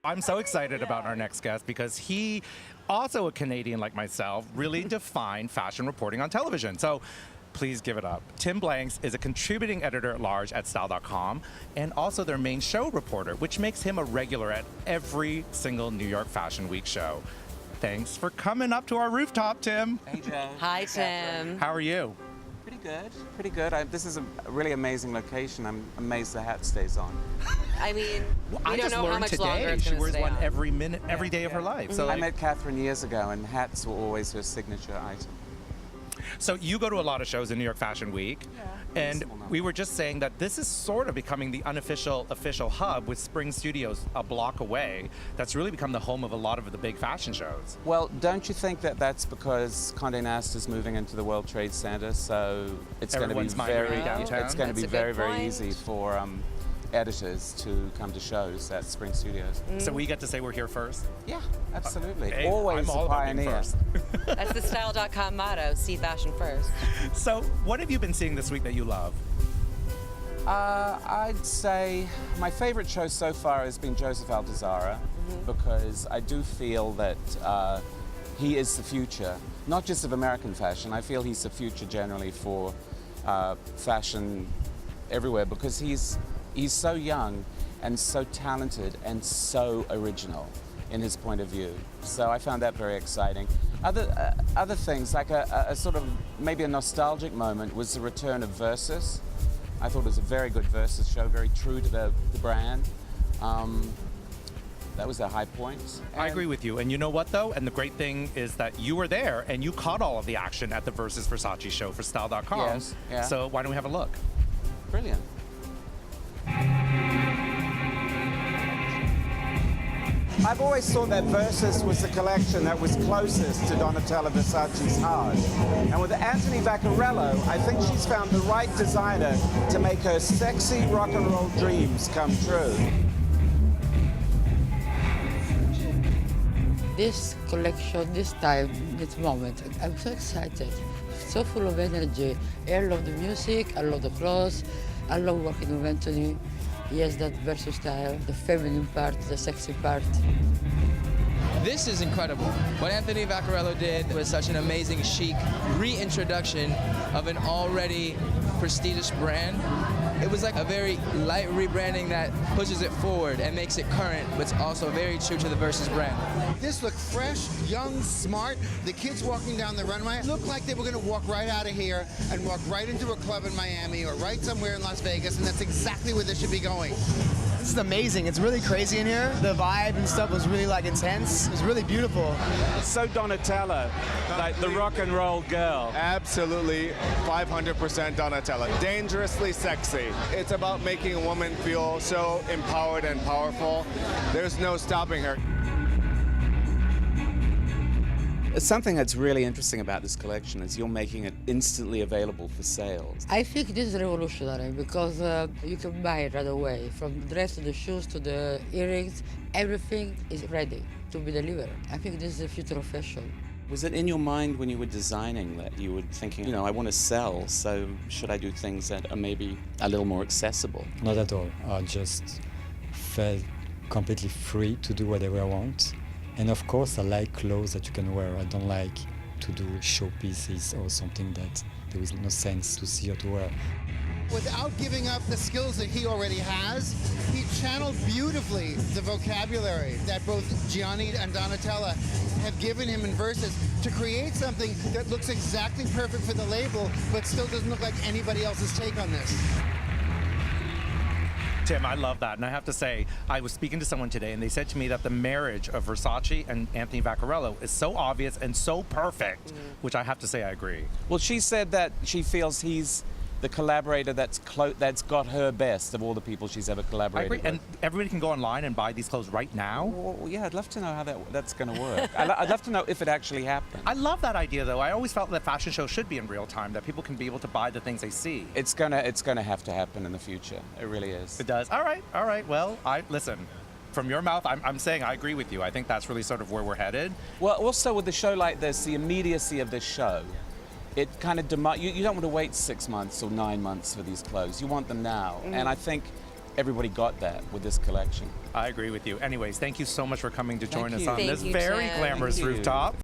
I'm so excited about our next guest because he, also a Canadian like myself, really defined fashion reporting on television. So please give it up. Tim Blanks is a contributing editor-at-large at Style.com and also their main show reporter, which makes him a regular at every single New York Fashion Week show. Thanks for coming up to our rooftop, Tim. Hey, Joe. Hi, Tim. How are you? Pretty good, pretty good. This is a really amazing location. I'm amazed the hat stays on. I mean, I don't just know how learned much today longer it's she gonna wears stay one on. every minute, every day of her life. So I met Catherine years ago, and hats were always her signature item. So you go to a lot of shows in New York Fashion Week, and reasonable number. we were just saying that this is sort of becoming the unofficial official hub with Spring Studios a block away. That's really become the home of a lot of the big fashion shows. Well, don't you think that that's because Condé Nast is moving into the World Trade Center, so it's going to be Everyone's migrating downtown? it's going to That's be a very, good very point. easy for editors to come to shows at Spring Studios. So we get to say we're here first. Yeah, absolutely. Hey, Always I'm all a about being pioneer. first. That's the Style.com motto, see fashion first. So what have you been seeing this week that you love? I'd say my favorite show so far has been Joseph Altuzarra, because I do feel that he is the future, not just of American fashion. I feel he's the future generally for fashion everywhere, because he's so young and so talented and so original in his point of view. So I found that very exciting. Other things, like a sort of maybe a nostalgic moment, was the return of Versus. I thought it was a very good Versus show, very true to the brand. That was a high point. I agree with you. And you know what, though? And the great thing is that you were there and you caught all of the action at the Versus Versace show for Style.com. Yes, yeah. So why don't we have a look? Brilliant. I've always thought that Versus was the collection that was closest to Donatella Versace's heart. And with Anthony Vaccarello, I think she's found the right designer to make her sexy rock and roll dreams come true. This collection, this time, this moment, I'm so excited, so full of energy. I love the music, I love the clothes, I love working with Anthony. He has that Versus style, the feminine part, the sexy part. This is incredible. What Anthony Vaccarello did was such an amazing, chic reintroduction of an already prestigious brand. It was like a very light rebranding that pushes it forward and makes it current, but it's also very true to the Versus brand. This looked fresh, young, smart. The kids walking down the runway looked like they were going to walk right out of here and walk right into a club in Miami or right somewhere in Las Vegas, and that's exactly where they should be going. This is amazing. It's really crazy in here. The vibe and stuff was really intense. It was really beautiful. It's so Donatella, like the rock and roll girl. Absolutely 500% Donatella. Dangerously sexy. It's about making a woman feel so empowered and powerful. There's no stopping her. Something that's really interesting about this collection is you're making it instantly available for sales. I think this is revolutionary because you can buy it right away. From the dress to the shoes to the earrings, everything is ready to be delivered. I think this is the future of fashion. Was it in your mind when you were designing that you were thinking, I want to sell, so should I do things that are maybe a little more accessible? Not at all. I just felt completely free to do whatever I want. And of course, I like clothes that you can wear. I don't like to do showpieces or something that there is no sense to see or to wear. Without giving up the skills that he already has, he channeled beautifully the vocabulary that both Gianni and Donatella have given him in Versus to create something that looks exactly perfect for the label, but still doesn't look like anybody else's take on this. Tim, I love that. And I have to say, I was speaking to someone today and they said to me that the marriage of Versace and Anthony Vaccarello is so obvious and so perfect, which I have to say I agree. Well, she said that she feels he's the collaborator that's got her best of all the people she's ever I collaborated agree. with. And everybody can go online and buy these clothes right now. Well, yeah, I'd love to know how that's going to work. I'd love to know if it actually happened. I love that idea, though. I always felt that fashion shows should be in real time, that people can be able to buy the things they see. It's gonna have to happen in the future. It really is. It does. All right. Well, listen. From your mouth, I'm saying I agree with you. I think that's really sort of where we're headed. Well, also with a show like this, the immediacy of this show, it kind of you don't want to wait 6 months or 9 months for these clothes. You want them now. And I think everybody got that with this collection. I agree with you. Anyways, thank you so much for coming to join us you. on Thank this you, very Tim. glamorous Thank you. rooftop.